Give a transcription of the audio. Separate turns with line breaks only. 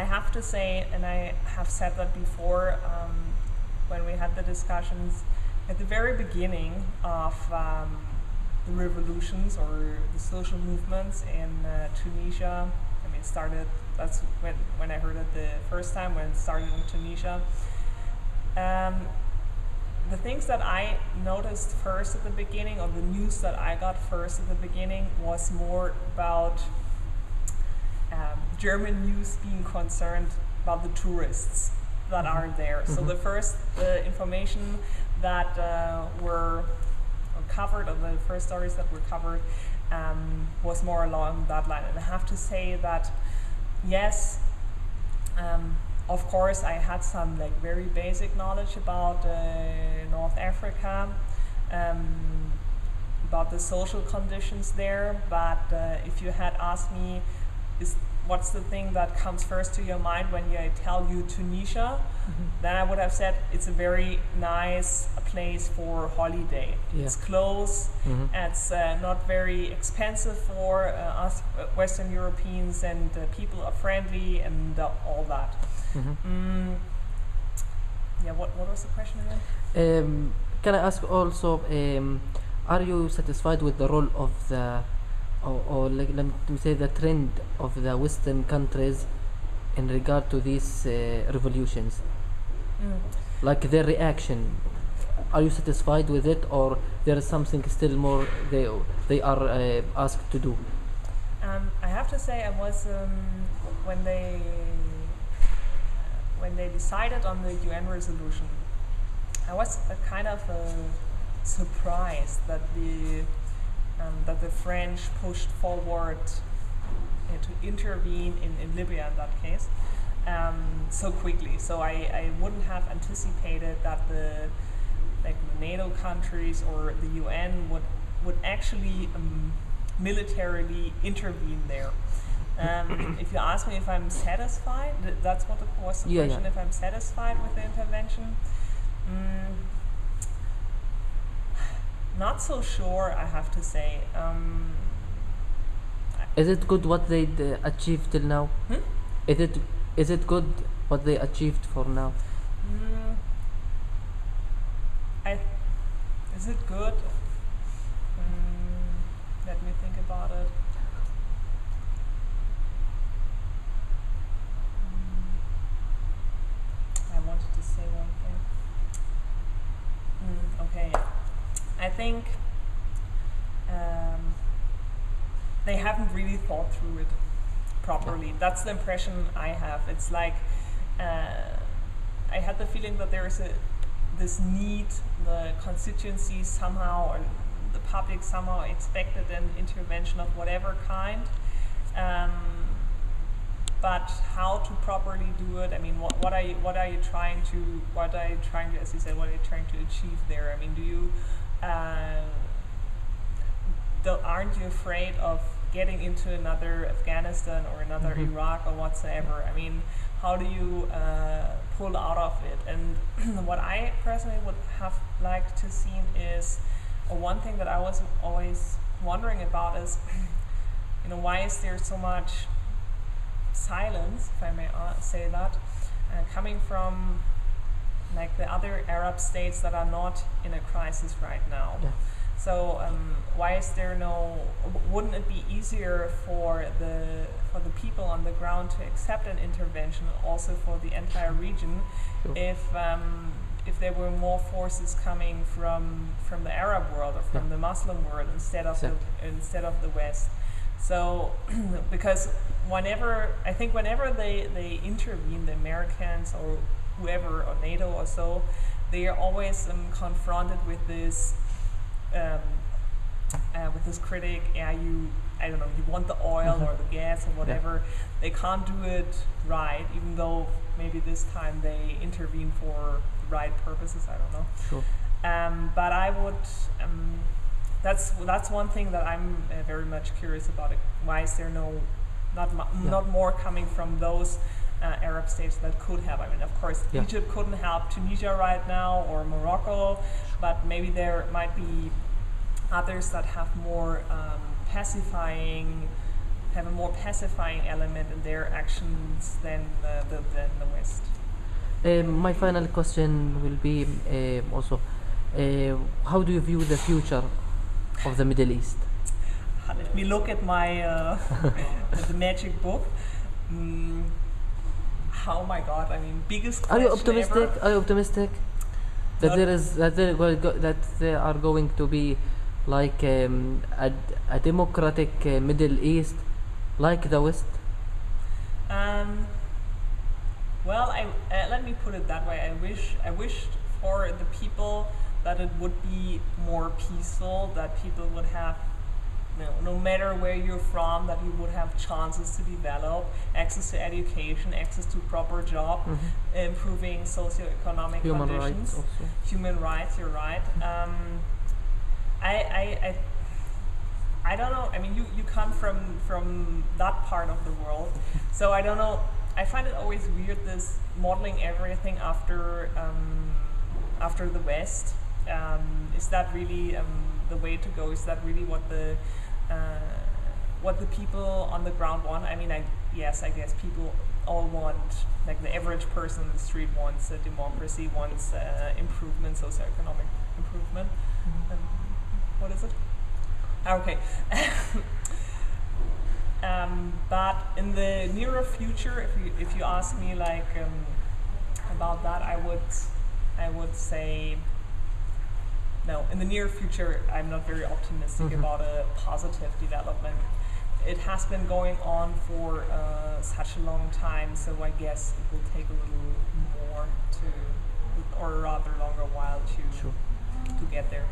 I have to say, and I have said that before, when we had the discussions at the very beginning of the revolutions or the social movements in Tunisia. I mean, that's when I heard it the first time, when it started in Tunisia. The things that I noticed first at the beginning, or the news that I got first at the beginning, was more about German news being concerned about the tourists that are there. So the first information that were covered, or the first stories that were covered, was more along that line. And I have to say that, yes, of course, I had some like very basic knowledge about North Africa, about the social conditions there. But if you had asked me, what's the thing that comes first to your mind when I tell you Tunisia, then I would have said it's a very nice place for holiday. Yeah. It's close, it's not very expensive for us Western Europeans, and people are friendly and all that. Yeah, what was the question again?
Can I ask also, are you satisfied with the role of the, or like, let me say, the trend of the Western countries in regard to these revolutions? Like their reaction, are you satisfied with it, or there is something still more they are asked to do?
I have to say, I was when they decided on the UN resolution, I was kind of surprised that the French pushed forward to intervene in Libya in that case so quickly. So I wouldn't have anticipated that the NATO countries or the UN would actually militarily intervene there. If you ask me if I'm satisfied, that's what was the question. If I'm satisfied with the intervention, not so sure, I have to say.
Is it good what they achieved till now? Is it good what they achieved for now?
Is it good? Let me think about it. I wanted to say one thing. Okay. I think they haven't really thought through it properly. That's the impression I have. It's like I had the feeling that there is this need, the constituency somehow, or the public somehow expected an intervention of whatever kind. But how to properly do it? I mean, what are you trying to, as you said, what are you trying to achieve there? I mean, aren't you afraid of getting into another Afghanistan or another Iraq or whatsoever? I mean, how do you pull out of it? And what I personally would have liked to see is, or one thing that I was always wondering about is, why is there so much silence, if I may say that, coming from like the other Arab states that are not in a crisis right now? Yeah. So why is there wouldn't it be easier for the people on the ground to accept an intervention, also for the entire region, if there were more forces coming from the Arab world or from the Muslim world instead of the West? So because whenever they intervene, the Americans or whoever, or NATO or so, they are always confronted with this critic. You want the oil or the gas or whatever. They can't do it right, even though maybe this time they intervene for the right purposes. I don't know.
Sure.
But I would. That's one thing that I'm very much curious about. Why is there not more coming from those Arab states that could help? I mean, of course, Egypt couldn't help Tunisia right now, or Morocco, but maybe there might be others that have more pacifying have a more pacifying element in their actions than the West.
My final question will be also, how do you view the future of the Middle East?
Let me look at my the magic book. Oh my God! I mean, biggest
Are
question
you optimistic?
ever.
Are you optimistic that
Not-
there is that they are going to be like a democratic Middle East, like the West?
Um, well, let me put it that way. I wished for the people that it would be more peaceful, that people would have, no matter where you're from, that you would have chances to develop, access to education, access to proper job, improving socioeconomic
Human
conditions,
rights also.
human rights. You're right. I don't know. I mean, you come from that part of the world, so I don't know. I find it always weird, this modeling everything after the West. Is that really the way to go? Is that really what the people on the ground want? I mean, I guess people all want, like the average person in the street wants a democracy, wants improvement, socioeconomic improvement. What is it? Okay. But in the nearer future, if you ask me like about that, I would say no. In the near future, I'm not very optimistic about a positive development. It has been going on for such a long time, so I guess it will take a little more or a rather longer while to get there.